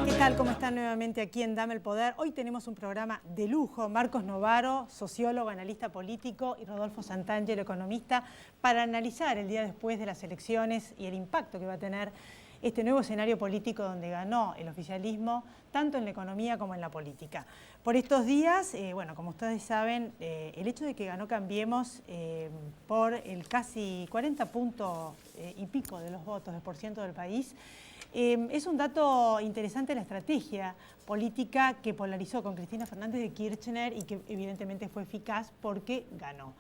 ¿Qué tal? ¿Cómo están nuevamente aquí en Dame el Poder? Hoy tenemos un programa de lujo. Marcos Novaro, sociólogo, analista político, y Rodolfo Santangelo, economista, para analizar el día después de las elecciones y el impacto que va a tener este nuevo escenario político donde ganó el oficialismo, tanto en la economía como en la política. Por estos días, bueno, como ustedes saben, el hecho de que ganó Cambiemos por el casi 40 puntos y pico de los votos del porciento del país, es un dato interesante en la estrategia política que polarizó con Cristina Fernández de Kirchner y que evidentemente fue eficaz porque ganó.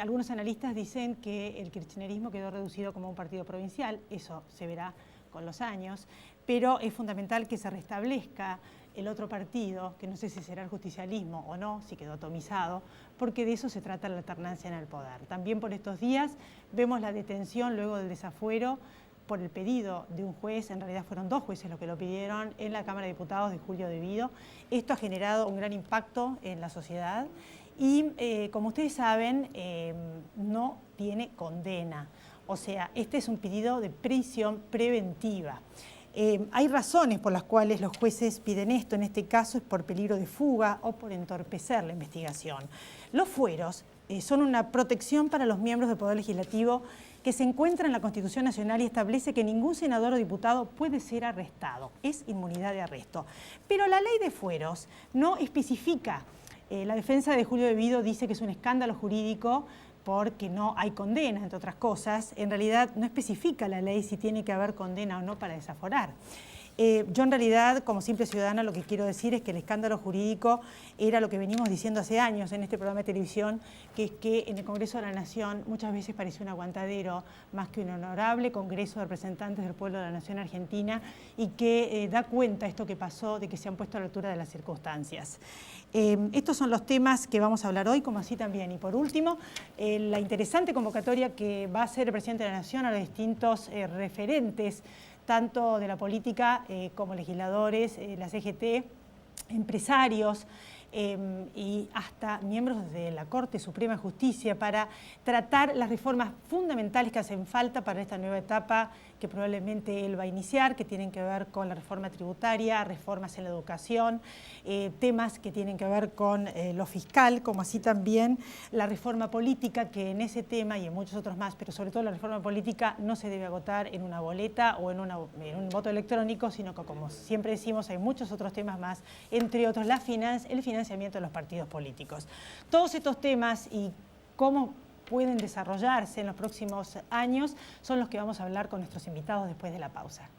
Algunos analistas dicen que el kirchnerismo quedó reducido como un partido provincial, eso se verá con los años, pero es fundamental que se restablezca el otro partido, que no sé si será el justicialismo o no, si quedó atomizado, porque de eso se trata la alternancia en el poder. También por estos días vemos la detención luego del desafuero por el pedido de un juez, en realidad fueron dos jueces los que lo pidieron, en la Cámara de Diputados de Julio Devido. Esto ha generado un gran impacto en la sociedad y, como ustedes saben, no tiene condena. O sea, este es un pedido de prisión preventiva. Hay razones por las cuales los jueces piden esto, en este caso es por peligro de fuga o por entorpecer la investigación. Los fueros son una protección para los miembros del Poder Legislativo que se encuentra en la Constitución Nacional y establece que ningún senador o diputado puede ser arrestado. Es inmunidad de arresto. Pero la ley de fueros no especifica. La defensa de Julio Devido dice que es un escándalo jurídico porque no hay condena, entre otras cosas. En realidad no especifica la ley si tiene que haber condena o no para desaforar. Yo en realidad, como simple ciudadana, lo que quiero decir es que el escándalo jurídico era lo que venimos diciendo hace años en este programa de televisión, que es que en el Congreso de la Nación muchas veces parece un aguantadero más que un honorable Congreso de Representantes del Pueblo de la Nación Argentina y que da cuenta esto que pasó, de que se han puesto a la altura de las circunstancias. Estos son los temas que vamos a hablar hoy, como así también. Y por último, la interesante convocatoria que va a hacer el Presidente de la Nación a los distintos referentes, tanto de la política como legisladores, la CGT, empresarios y hasta miembros de la Corte Suprema de Justicia para tratar las reformas fundamentales que hacen falta para esta nueva etapa que probablemente él va a iniciar, que tienen que ver con la reforma tributaria, reformas en la educación, temas que tienen que ver con lo fiscal, como así también la reforma política, que en ese tema y en muchos otros más, pero sobre todo la reforma política, no se debe agotar en una boleta o en un voto electrónico, sino que, como siempre decimos, hay muchos otros temas más, entre otros el financiamiento de los partidos políticos. Todos estos temas y cómo pueden desarrollarse en los próximos años son los que vamos a hablar con nuestros invitados después de la pausa.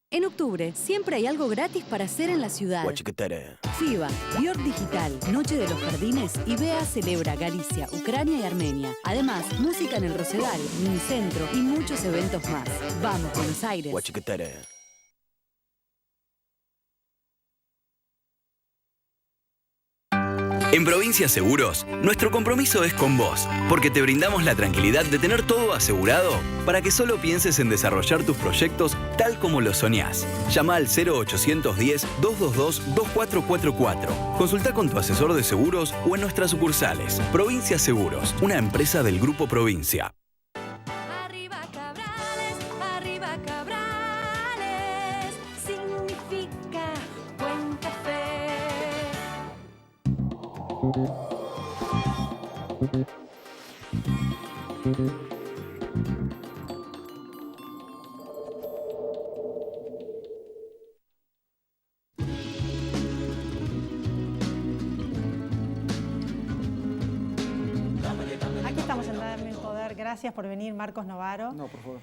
En octubre, siempre hay algo gratis para hacer en la ciudad. FIBA, Dior Digital, Noche de los Jardines y BEA celebra Galicia, Ucrania y Armenia. Además, música en el Rosedal, Minicentro y muchos eventos más. Vamos, Buenos Aires. En Provincia Seguros, nuestro compromiso es con vos, porque te brindamos la tranquilidad de tener todo asegurado para que solo pienses en desarrollar tus proyectos tal como lo soñás. Llama al 0810-222-2444. Consulta con tu asesor de seguros o en nuestras sucursales. Provincia Seguros, una empresa del Grupo Provincia. Arriba Cabrales, significa buen café. Aquí estamos en Dame el Poder. Gracias por venir, Marcos Novaro. No, por favor.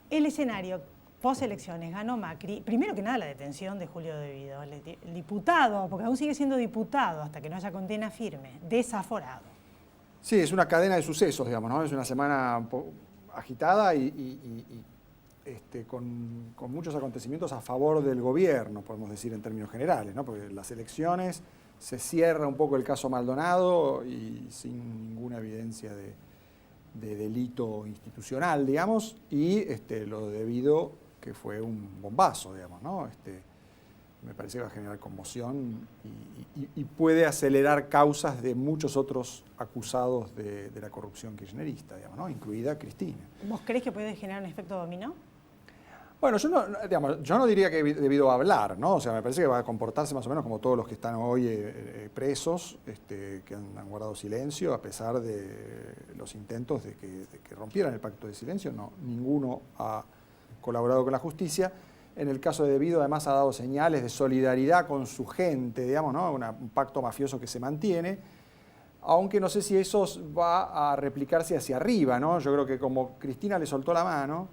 El escenario post-elecciones, ganó Macri. Primero que nada, la detención de Julio Devido, el diputado, porque aún sigue siendo diputado hasta que no haya condena firme, desaforado. Sí, es una cadena de sucesos, digamos, ¿no? Es una semana agitada con muchos acontecimientos a favor del gobierno, podemos decir en términos generales, ¿no? Porque las elecciones, se cierra un poco el caso Maldonado y sin ninguna evidencia de delito institucional, digamos, y lo debido, que fue un bombazo, digamos, ¿no? Me parece que va a generar conmoción y puede acelerar causas de muchos otros acusados de la corrupción kirchnerista, digamos, ¿no? Incluida Cristina. ¿Vos crees que puede generar un efecto dominó? Bueno, yo no diría que debido a hablar, ¿no? O sea, me parece que va a comportarse más o menos como todos los que están hoy presos, que han guardado silencio, a pesar de los intentos de que rompieran el pacto de silencio. No, ninguno ha colaborado con la justicia. En el caso de Debido, además, ha dado señales de solidaridad con su gente, digamos, ¿no? Un pacto mafioso que se mantiene, aunque no sé si eso va a replicarse hacia arriba, ¿no? Yo creo que como Cristina le soltó la mano,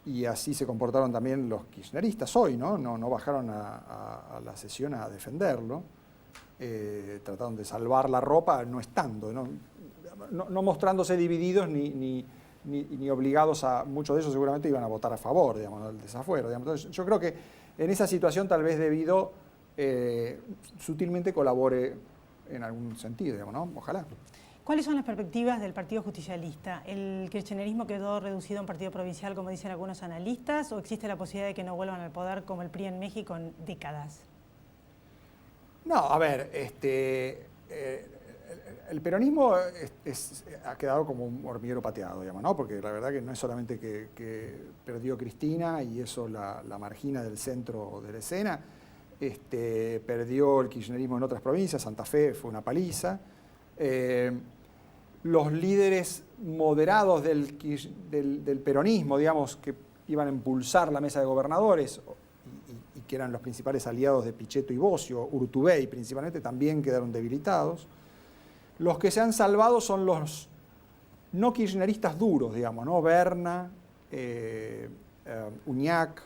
y así se comportaron también los kirchneristas hoy, ¿no? No bajaron a la sesión a defenderlo, trataron de salvar la ropa no estando, no mostrándose divididos ni obligados a... Muchos de ellos seguramente iban a votar a favor, digamos, del desafuero. Digamos. Entonces, yo creo que en esa situación tal vez Debido sutilmente colabore en algún sentido, digamos, ¿no? Ojalá. ¿Cuáles son las perspectivas del Partido Justicialista? ¿El kirchnerismo quedó reducido a un partido provincial, como dicen algunos analistas, o existe la posibilidad de que no vuelvan al poder como el PRI en México en décadas? No, a ver, el peronismo ha quedado como un hormiguero pateado, digamos, ¿no? Porque la verdad que no es solamente que perdió Cristina y eso la margina del centro de la escena, perdió el kirchnerismo en otras provincias, Santa Fe fue una paliza. Los líderes moderados del peronismo, digamos, que iban a impulsar la mesa de gobernadores y que eran los principales aliados de Pichetto y Bosio, Urtubey principalmente, también quedaron debilitados. Los que se han salvado son los no kirchneristas duros, digamos, ¿no? Berna, Uñac,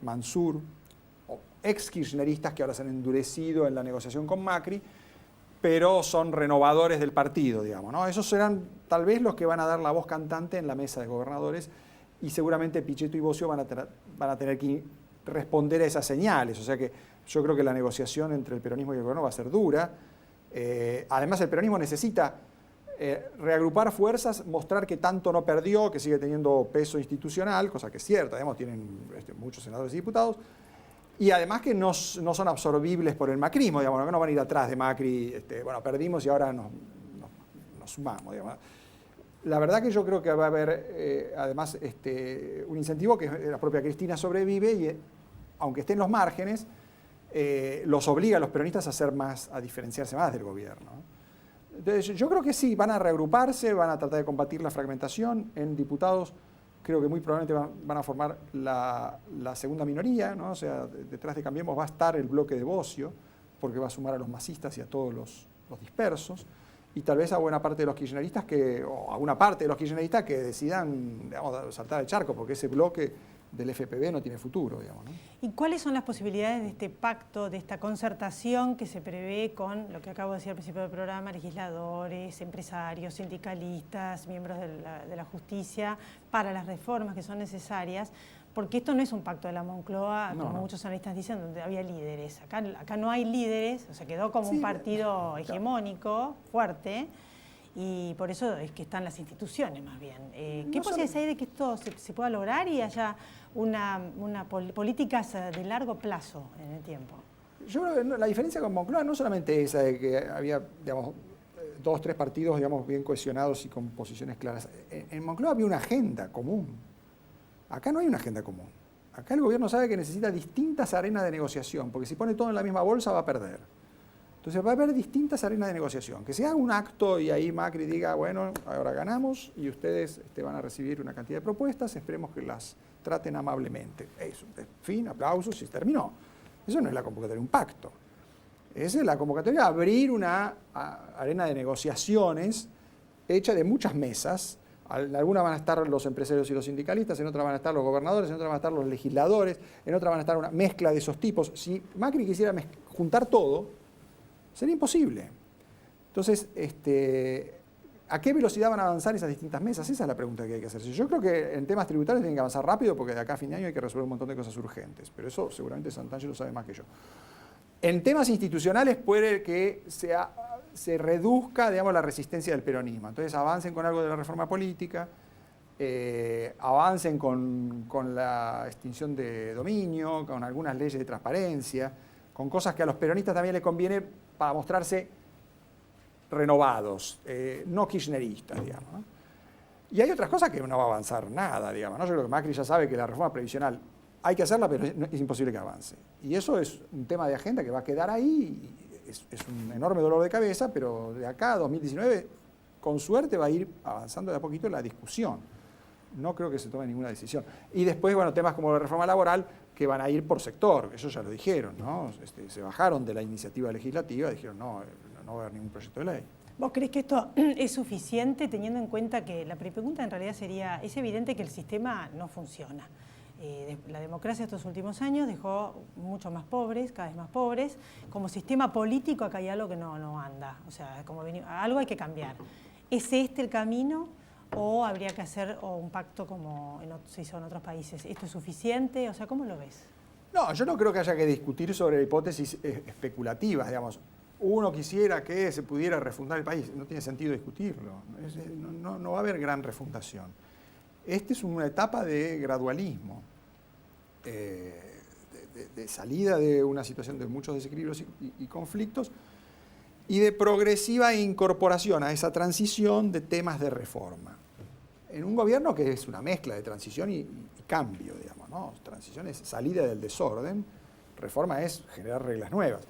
Mansur, ex kirchneristas que ahora se han endurecido en la negociación con Macri, pero son renovadores del partido, digamos, ¿no? Esos serán tal vez los que van a dar la voz cantante en la mesa de gobernadores y seguramente Pichetto y Bosio van a tener que responder a esas señales. O sea que yo creo que la negociación entre el peronismo y el gobierno va a ser dura. Además, el peronismo necesita reagrupar fuerzas, mostrar que tanto no perdió, que sigue teniendo peso institucional, cosa que es cierta, digamos, tienen muchos senadores y diputados, y además que no son absorbibles por el macrismo, digamos, que no van a ir atrás de Macri, bueno, perdimos y ahora nos sumamos, digamos. La verdad que yo creo que va a haber, además, un incentivo que la propia Cristina sobrevive y, aunque esté en los márgenes, los obliga a los peronistas a diferenciarse más del gobierno. Entonces, yo creo que sí, van a reagruparse, van a tratar de combatir la fragmentación. En diputados creo que muy probablemente van a formar la segunda minoría, ¿no? O sea, detrás de Cambiemos va a estar el bloque de Bosio, porque va a sumar a los masistas y a todos los dispersos, y tal vez a buena parte de los kirchneristas, o a una parte de los kirchneristas que decidan, digamos, saltar el charco, porque ese bloque del FPV no tiene futuro, digamos, ¿no? ¿Y cuáles son las posibilidades de este pacto, de esta concertación que se prevé con lo que acabo de decir al principio del programa, legisladores, empresarios, sindicalistas, miembros de la justicia, para las reformas que son necesarias? Porque esto no es un pacto de la Moncloa, como muchos analistas dicen, donde había líderes. Acá no hay líderes, o sea, quedó como un partido hegemónico, fuerte, y por eso es que están las instituciones más bien. ¿Qué posibilidades hay de que esto se pueda lograr y haya políticas de largo plazo en el tiempo? Yo creo que la diferencia con Moncloa no solamente esa de que había, digamos, 2 o 3 partidos, digamos, bien cohesionados y con posiciones claras. En Moncloa había una agenda común. Acá no hay una agenda común. Acá el gobierno sabe que necesita distintas arenas de negociación, porque si pone todo en la misma bolsa va a perder. Entonces va a haber distintas arenas de negociación. Que se haga un acto y ahí Macri diga, bueno, ahora ganamos y ustedes van a recibir una cantidad de propuestas, esperemos que las traten amablemente. Eso, fin, aplausos y terminó. Eso no es la convocatoria de un pacto. Esa es la convocatoria de abrir una arena de negociaciones hecha de muchas mesas. En alguna van a estar los empresarios y los sindicalistas, en otra van a estar los gobernadores, en otra van a estar los legisladores, en otra van a estar una mezcla de esos tipos. Si Macri quisiera juntar todo, sería imposible. Entonces, ¿a qué velocidad van a avanzar esas distintas mesas? Esa es la pregunta que hay que hacerse. Yo creo que en temas tributarios tienen que avanzar rápido porque de acá a fin de año hay que resolver un montón de cosas urgentes. Pero eso seguramente Santangelo lo sabe más que yo. En temas institucionales puede que sea se reduzca, digamos, la resistencia del peronismo. Entonces avancen con algo de la reforma política, avancen con la extinción de dominio, con algunas leyes de transparencia, con cosas que a los peronistas también les conviene para mostrarse renovados, no kirchneristas, digamos, ¿no? Y hay otras cosas que no va a avanzar nada, digamos, ¿no? Yo creo que Macri ya sabe que la reforma previsional hay que hacerla, pero es imposible que avance. Y eso es un tema de agenda que va a quedar ahí, es un enorme dolor de cabeza, pero de acá a 2019, con suerte, va a ir avanzando de a poquito la discusión. No creo que se tome ninguna decisión. Y después, bueno, temas como la reforma laboral, que van a ir por sector, eso ya lo dijeron, ¿no? Se bajaron de la iniciativa legislativa, dijeron no va a haber ningún proyecto de ley. ¿Vos crees que esto es suficiente teniendo en cuenta que la pregunta en realidad sería, es evidente que el sistema no funciona? La democracia estos últimos años dejó mucho más pobres, cada vez más pobres. Como sistema político acá hay algo que no anda, o sea, algo hay que cambiar. ¿Es este el camino o habría que hacer un pacto como se hizo en otros países? ¿Esto es suficiente? O sea, ¿cómo lo ves? No, yo no creo que haya que discutir sobre hipótesis especulativas, digamos. Uno quisiera que se pudiera refundar el país, no tiene sentido discutirlo, no va a haber gran refundación. Esta es una etapa de gradualismo, de salida de una situación de muchos desequilibrios y conflictos, y de progresiva incorporación a esa transición de temas de reforma. En un gobierno que es una mezcla de transición y cambio, digamos, ¿no? Transición es salida del desorden, reforma es generar reglas nuevas.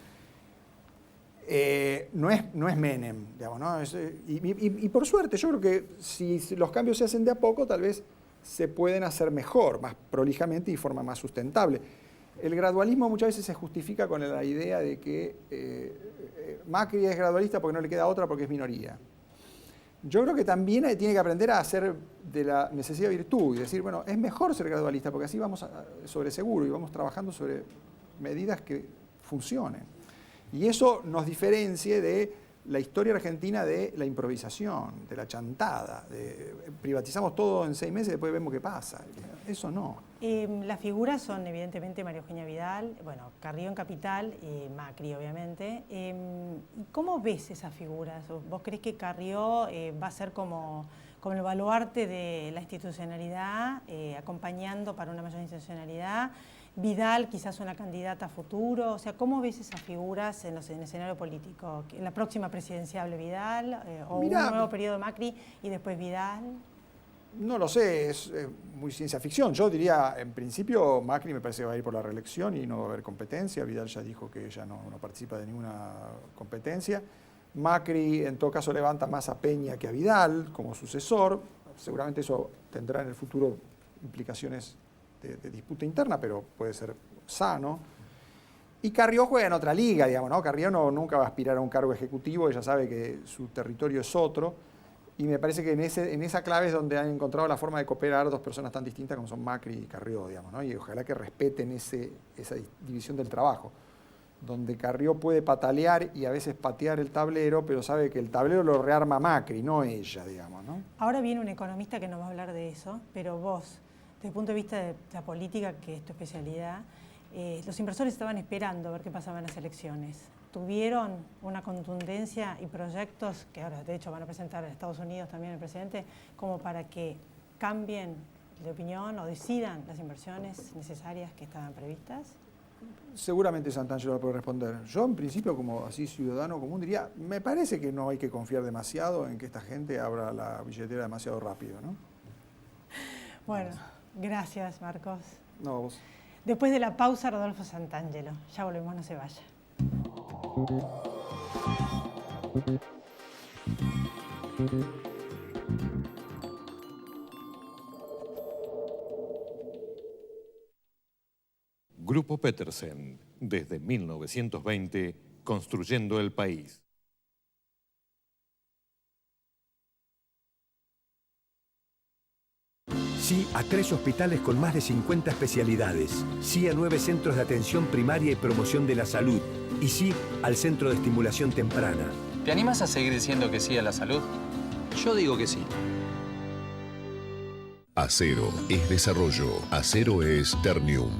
No es Menem, digamos, ¿no? Y por suerte, yo creo que si los cambios se hacen de a poco, tal vez se pueden hacer mejor, más prolijamente y de forma más sustentable. El gradualismo muchas veces se justifica con la idea de que Macri es gradualista porque no le queda otra porque es minoría. Yo creo que también tiene que aprender a hacer de la necesidad virtud y decir, bueno, es mejor ser gradualista porque así vamos sobre seguro y vamos trabajando sobre medidas que funcionen. Y eso nos diferencia de la historia argentina de la improvisación, de la chantada, privatizamos todo en 6 meses y después vemos qué pasa. Eso no. Las figuras son evidentemente María Eugenia Vidal, bueno, Carrió en Capital y Macri, obviamente. ¿Cómo ves esas figuras? ¿Vos crees que Carrió va a ser como el baluarte de la institucionalidad, acompañando para una mayor institucionalidad? Vidal quizás una candidata a futuro, o sea, ¿cómo ves esas figuras en el escenario político? ¿En la próxima presidenciable Vidal o un nuevo periodo de Macri y después Vidal? No lo sé, es muy ciencia ficción. Yo diría, en principio, Macri me parece que va a ir por la reelección y no va a haber competencia. Vidal ya dijo que ella no participa de ninguna competencia. Macri, en todo caso, levanta más a Peña que a Vidal como sucesor. Seguramente eso tendrá en el futuro implicaciones de disputa interna, pero puede ser sano. Y Carrió juega en otra liga, digamos, ¿no? Carrió nunca va a aspirar a un cargo ejecutivo, ella sabe que su territorio es otro, y me parece que en esa clave es donde han encontrado la forma de cooperar dos personas tan distintas como son Macri y Carrió, digamos, ¿no? Y ojalá que respeten esa división del trabajo, donde Carrió puede patalear y a veces patear el tablero, pero sabe que el tablero lo rearma Macri, no ella, digamos, ¿no? Ahora viene un economista que nos va a hablar de eso, pero vos, desde el punto de vista de la política, que es tu especialidad, los inversores estaban esperando a ver qué pasaba en las elecciones. ¿Tuvieron una contundencia y proyectos, que ahora de hecho van a presentar en Estados Unidos también el presidente, como para que cambien de opinión o decidan las inversiones necesarias que estaban previstas? Seguramente Santangelo lo puede responder. Yo, en principio, como así ciudadano común, diría, me parece que no hay que confiar demasiado en que esta gente abra la billetera demasiado rápido, ¿no? Bueno, gracias, Marcos. No, vos. Después de la pausa, Rodolfo Santangelo. Ya volvemos, no se vaya. Grupo Petersen, desde 1920, construyendo el país. Sí a 3 hospitales con más de 50 especialidades. Sí a 9 centros de atención primaria y promoción de la salud. Y sí al Centro de Estimulación Temprana. ¿Te animas a seguir diciendo que sí a la salud? Yo digo que sí. Acero es desarrollo. Acero es Ternium.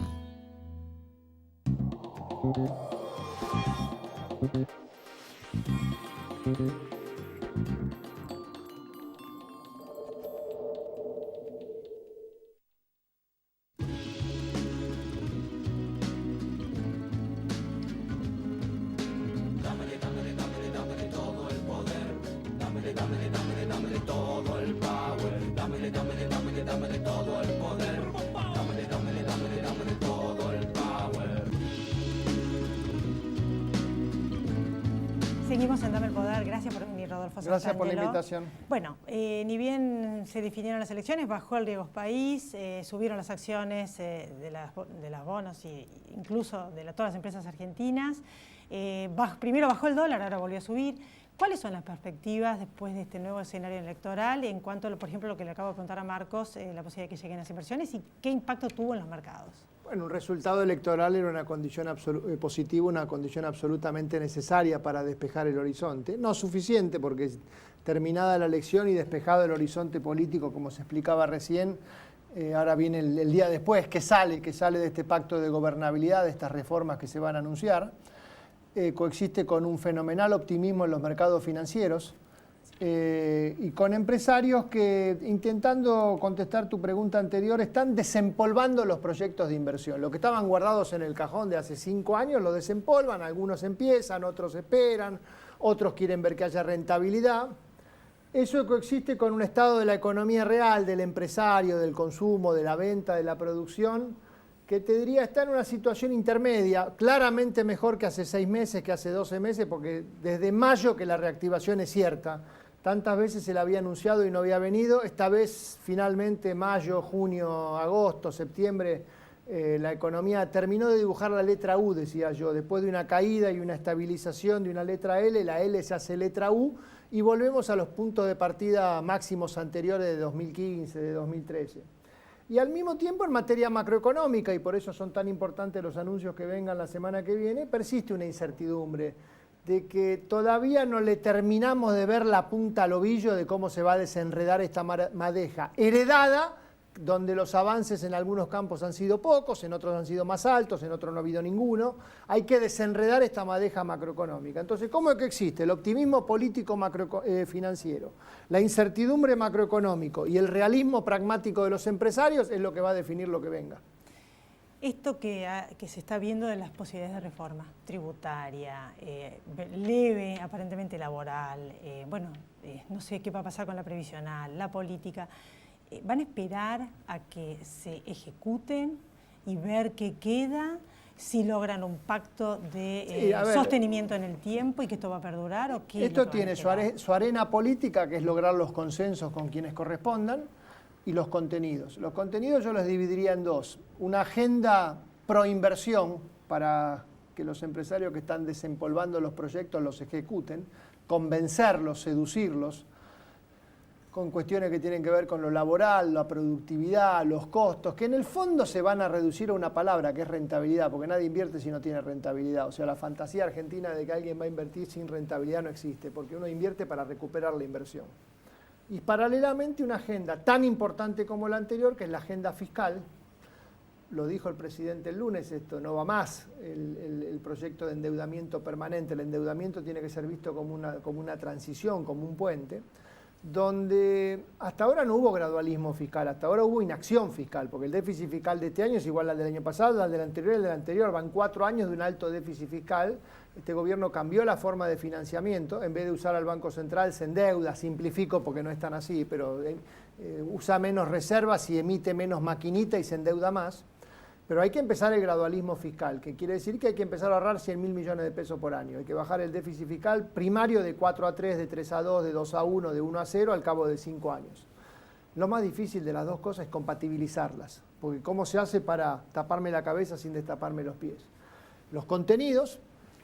Seguimos en Dame el Poder. Gracias por venir, Rodolfo Santangelo. Gracias por la invitación. Bueno, ni bien se definieron las elecciones, bajó el riesgo país, subieron las acciones de las bonos e incluso de todas las empresas argentinas. Primero bajó el dólar, ahora volvió a subir. ¿Cuáles son las perspectivas después de este nuevo escenario electoral en cuanto a, por ejemplo, lo que le acabo de preguntar a Marcos, la posibilidad de que lleguen las inversiones y qué impacto tuvo en los mercados? Bueno, un resultado electoral era una condición positiva, una condición absolutamente necesaria para despejar el horizonte. No suficiente porque terminada la elección y despejado el horizonte político, como se explicaba recién, ahora viene el día después, que sale de este pacto de gobernabilidad, de estas reformas que se van a anunciar. Coexiste con un fenomenal optimismo en los mercados financieros y con empresarios que, intentando contestar tu pregunta anterior, están desempolvando los proyectos de inversión. Lo que estaban guardados en el cajón de hace 5 años lo desempolvan, algunos empiezan, otros esperan, otros quieren ver que haya rentabilidad. Eso coexiste con un estado de la economía real, del empresario, del consumo, de la venta, de la producción, que te diría está en una situación intermedia, claramente mejor que hace 6 meses, que hace 12 meses, porque desde mayo que la reactivación es cierta. Tantas veces se la había anunciado y no había venido. Esta vez, finalmente, mayo, junio, agosto, septiembre, la economía terminó de dibujar la letra U, decía yo. Después de una caída y una estabilización de una letra L, la L se hace letra U y volvemos a los puntos de partida máximos anteriores de 2015, de 2013. Y al mismo tiempo, en materia macroeconómica, y por eso son tan importantes los anuncios que vengan la semana que viene, persiste una incertidumbre de que todavía no le terminamos de ver la punta al ovillo de cómo se va a desenredar esta madeja heredada, donde los avances en algunos campos han sido pocos, en otros han sido más altos, en otros no ha habido ninguno. Hay que desenredar esta madeja macroeconómica. Entonces, ¿cómo es que existe el optimismo político financiero, la incertidumbre macroeconómico y el realismo pragmático de los empresarios? Es lo que va a definir lo que venga. Esto que se está viendo de las posibilidades de reforma tributaria, leve, aparentemente laboral, no sé qué va a pasar con la previsional, la política, ¿van a esperar a que se ejecuten y ver qué queda? Si logran un pacto de sostenimiento en el tiempo y que esto va a perdurar, ¿o qué? Esto tiene su arena política, que es lograr los consensos con quienes correspondan, y los contenidos. Los contenidos yo los dividiría en dos. Una agenda pro inversión para que los empresarios que están desempolvando los proyectos los ejecuten, convencerlos, seducirlos, con cuestiones que tienen que ver con lo laboral, la productividad, los costos, que en el fondo se van a reducir a una palabra que es rentabilidad, porque nadie invierte si no tiene rentabilidad. O sea, la fantasía argentina de que alguien va a invertir sin rentabilidad no existe, porque uno invierte para recuperar la inversión. Y paralelamente una agenda tan importante como la anterior, que es la agenda fiscal. Lo dijo el presidente el lunes, esto no va más, el proyecto de endeudamiento permanente. El endeudamiento tiene que ser visto como una transición, como un puente, donde hasta ahora no hubo gradualismo fiscal, hasta ahora hubo inacción fiscal, porque el déficit fiscal de este año es igual al del año pasado, al del anterior y al del anterior. Van 4 años de un alto déficit fiscal. Este gobierno cambió la forma de financiamiento, en vez de usar al Banco Central se endeuda, simplifico porque no es tan así, pero usa menos reservas y emite menos maquinita y se endeuda más. Pero hay que empezar el gradualismo fiscal, que quiere decir que hay que empezar a ahorrar 100.000 millones de pesos por año. Hay que bajar el déficit fiscal primario de 4 a 3, de 3 a 2, de 2 a 1, de 1 a 0 al cabo de 5 años. Lo más difícil de las dos cosas es compatibilizarlas, porque ¿cómo se hace para taparme la cabeza sin destaparme los pies? Los contenidos,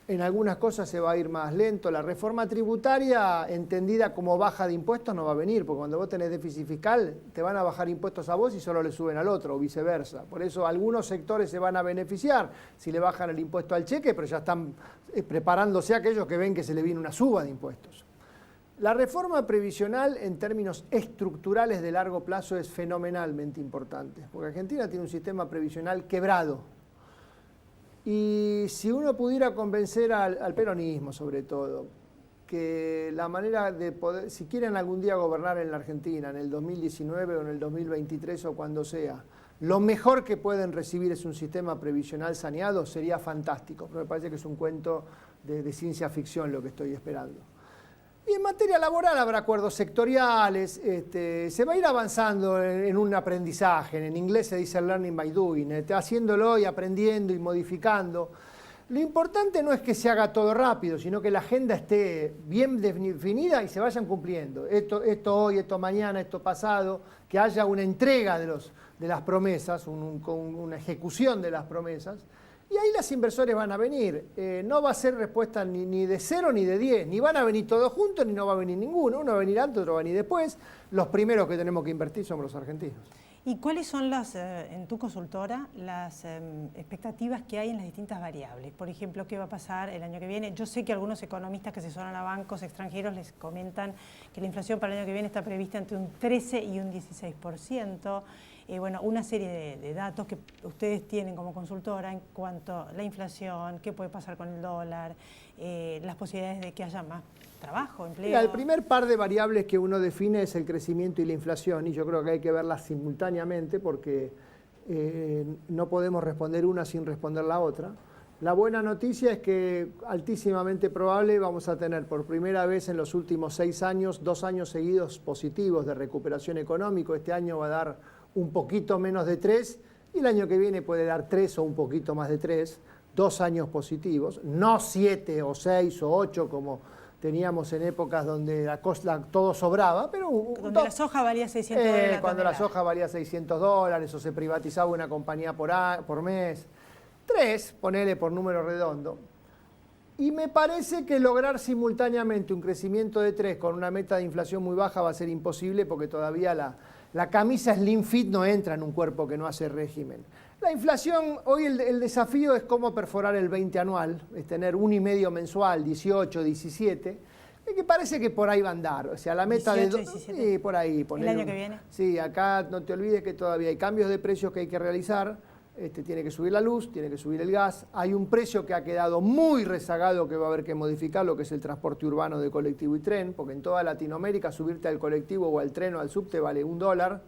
en algunas cosas se va a ir más lento. La reforma tributaria, entendida como baja de impuestos, no va a venir, porque cuando vos tenés déficit fiscal, te van a bajar impuestos a vos y solo le suben al otro, o viceversa. Por eso algunos sectores se van a beneficiar si le bajan el impuesto al cheque, pero ya están preparándose aquellos que ven que se le viene una suba de impuestos. La reforma previsional, en términos estructurales de largo plazo, es fenomenalmente importante, porque Argentina tiene un sistema previsional quebrado. Y si uno pudiera convencer al peronismo, sobre todo, que la manera de poder, si quieren algún día gobernar en la Argentina, en el 2019 o en el 2023 o cuando sea, lo mejor que pueden recibir es un sistema previsional saneado, sería fantástico. Pero me parece que es un cuento de ciencia ficción lo que estoy esperando. Y en materia laboral habrá acuerdos sectoriales, se va a ir avanzando en un aprendizaje. En inglés se dice learning by doing, haciéndolo y aprendiendo y modificando. Lo importante no es que se haga todo rápido, sino que la agenda esté bien definida y se vayan cumpliendo. Esto hoy, esto mañana, esto pasado, que haya una entrega de las promesas, una ejecución de las promesas. Y ahí los inversores van a venir. No va a ser respuesta ni de 0 ni de 10. Ni van a venir todos juntos, ni no va a venir ninguno. Uno va a venir antes, otro va a venir después. Los primeros que tenemos que invertir somos los argentinos. ¿Y cuáles son en tu consultora las expectativas que hay en las distintas variables? Por ejemplo, ¿qué va a pasar el año que viene? Yo sé que algunos economistas que asesoran a bancos extranjeros les comentan que la inflación para el año que viene está prevista entre un 13 y un 16%. Bueno, una serie de datos que ustedes tienen como consultora en cuanto a la inflación, qué puede pasar con el dólar, las posibilidades de que haya más trabajo, empleo. Mira, el primer par de variables que uno define es el crecimiento y la inflación, y yo creo que hay que verlas simultáneamente porque no podemos responder una sin responder la otra. La buena noticia es que altísimamente probable vamos a tener por primera vez en los últimos 6 años, 2 años seguidos positivos de recuperación económica. Este año va a dar un poquito menos de 3 y el año que viene puede dar 3 o un poquito más de 3, 2 años positivos, no 7 o 6 o 8 como teníamos en épocas donde todo sobraba, pero donde la soja valía $600 cuando la soja valía $600 o se privatizaba una compañía por mes. 3, ponele por número redondo. Y me parece que lograr simultáneamente un crecimiento de 3 con una meta de inflación muy baja va a ser imposible porque todavía la camisa slim fit no entra en un cuerpo que no hace régimen. La inflación, hoy el desafío es cómo perforar el 20 anual, es tener 1,5 mensual, 18, 17, que parece que por ahí va a andar. O sea, la meta 18, 17. Por ahí. ¿El año que viene? Sí, acá no te olvides que todavía hay cambios de precios que hay que realizar. Tiene que subir la luz, tiene que subir el gas. Hay un precio que ha quedado muy rezagado que va a haber que modificar, lo que es el transporte urbano de colectivo y tren, porque en toda Latinoamérica subirte al colectivo o al tren o al subte vale $1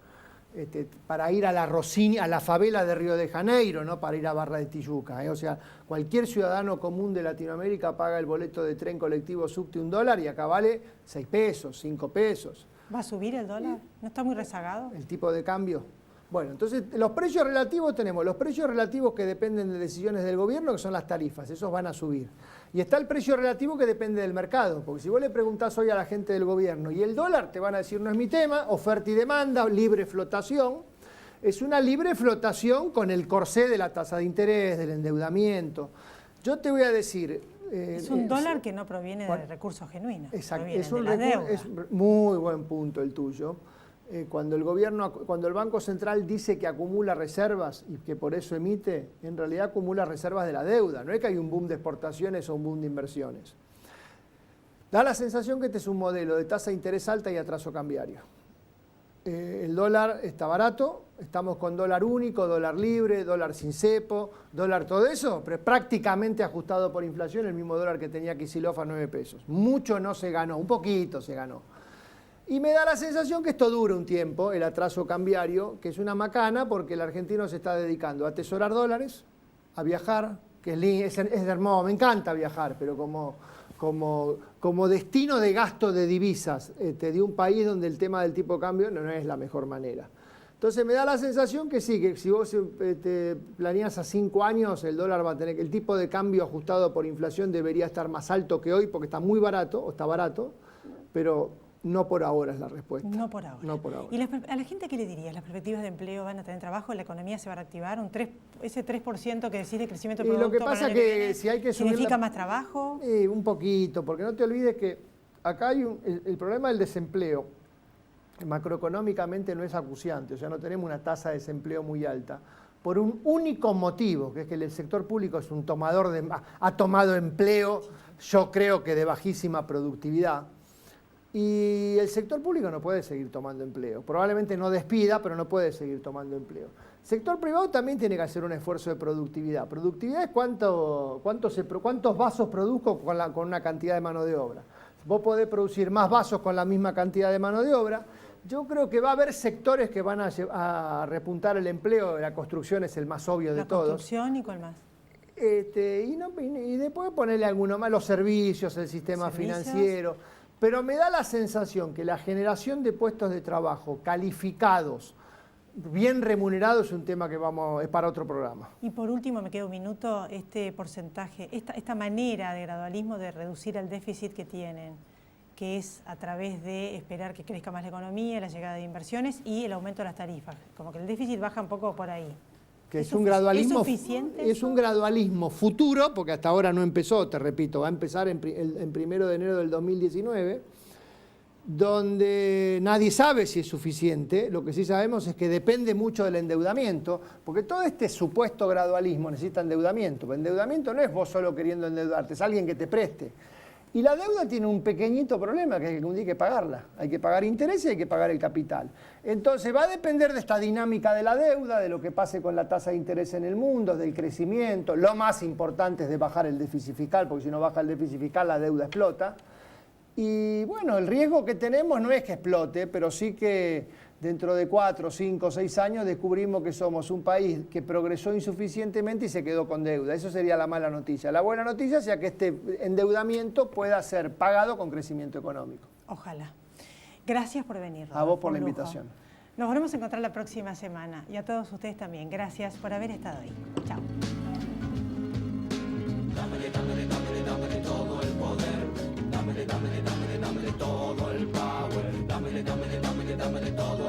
para ir a la Rossini, a la favela de Río de Janeiro, no para ir a Barra de Tijuca. O sea, cualquier ciudadano común de Latinoamérica paga el boleto de tren, colectivo, subte $1 y acá vale 6 pesos, 5 pesos. ¿Va a subir el dólar? ¿No está muy rezagado? El tipo de cambio. Bueno, entonces los precios relativos tenemos los precios relativos que dependen de decisiones del gobierno, que son las tarifas, esos van a subir. Y está el precio relativo que depende del mercado, porque si vos le preguntás hoy a la gente del gobierno, ¿y el dólar? Te van a decir, no es mi tema, oferta y demanda, libre flotación. Es una libre flotación con el corsé de la tasa de interés, del endeudamiento. Yo te voy a decir... es un dólar que no proviene de recursos genuinos. Exacto, es muy buen punto el tuyo. Cuando el Banco Central dice que acumula reservas y que por eso emite, en realidad acumula reservas de la deuda. No es que hay un boom de exportaciones o un boom de inversiones. Da la sensación que este es un modelo de tasa de interés alta y atraso cambiario. El dólar está barato, estamos con dólar único, dólar libre, dólar sin cepo, dólar todo eso, pero prácticamente ajustado por inflación, el mismo dólar que tenía Kicillof a 9 pesos. Mucho no se ganó, un poquito se ganó. Y me da la sensación que esto dura un tiempo, el atraso cambiario, que es una macana porque el argentino se está dedicando a atesorar dólares, a viajar, que es hermoso, me encanta viajar, pero como destino de gasto de divisas de un país donde el tema del tipo de cambio no es la mejor manera. Entonces me da la sensación que sí, que si vos te planeas a 5 años, el dólar va a tener, el tipo de cambio ajustado por inflación debería estar más alto que hoy porque está muy barato, o está barato, pero... No por ahora es la respuesta. No por ahora. No por ahora. ¿Y a la gente qué le dirías? ¿Las perspectivas de empleo van a tener trabajo? ¿La economía se va a reactivar? Ese 3% que decís de crecimiento del producto lo que pasa es que si hay que subir ¿significa más trabajo? Un poquito, porque no te olvides que acá hay el problema del desempleo. Macroeconómicamente no es acuciante, o sea, no tenemos una tasa de desempleo muy alta. Por un único motivo, que es que el sector público es un ha tomado empleo, yo creo que de bajísima productividad. Y el sector público no puede seguir tomando empleo. Probablemente no despida, pero no puede seguir tomando empleo. El sector privado también tiene que hacer un esfuerzo de productividad. Productividad es cuántos vasos produzco con una cantidad de mano de obra. vos podés producir más vasos con la misma cantidad de mano de obra. Yo creo que va a haber sectores que van a repuntar el empleo. La construcción es el más obvio de todos. La construcción y cuál más. Y después ponerle alguno más, los servicios, el sistema financiero. Pero me da la sensación que la generación de puestos de trabajo calificados, bien remunerados, es un tema que es para otro programa. Y por último, me queda un minuto, este porcentaje, esta manera de gradualismo de reducir el déficit que tienen, que es a través de esperar que crezca más la economía, la llegada de inversiones y el aumento de las tarifas. Como que el déficit baja un poco por ahí. Que es un gradualismo, ¿es suficiente? Es un gradualismo futuro, porque hasta ahora no empezó, te repito, va a empezar en 1 de enero del 2019, donde nadie sabe si es suficiente. Lo que sí sabemos es que depende mucho del endeudamiento, porque todo este supuesto gradualismo necesita endeudamiento. El endeudamiento no es vos solo queriendo endeudarte, es alguien que te preste. Y la deuda tiene un pequeñito problema, que es que un día hay que pagarla. Hay que pagar intereses y hay que pagar el capital. Entonces va a depender de esta dinámica de la deuda, de lo que pase con la tasa de interés en el mundo, del crecimiento. Lo más importante es de bajar el déficit fiscal, porque si no baja el déficit fiscal la deuda explota. Y bueno, el riesgo que tenemos no es que explote, pero sí que dentro de 4, 5, 6 años descubrimos que somos un país que progresó insuficientemente y se quedó con deuda. Eso sería la mala noticia. La buena noticia es que este endeudamiento pueda ser pagado con crecimiento económico. Ojalá. Gracias por venir. A vos por la invitación. Nos volvemos a encontrar la próxima semana y a todos ustedes también. Gracias por haber estado ahí. Chao. Dámele todo el poder. Dámele todo el power. Dámele todo.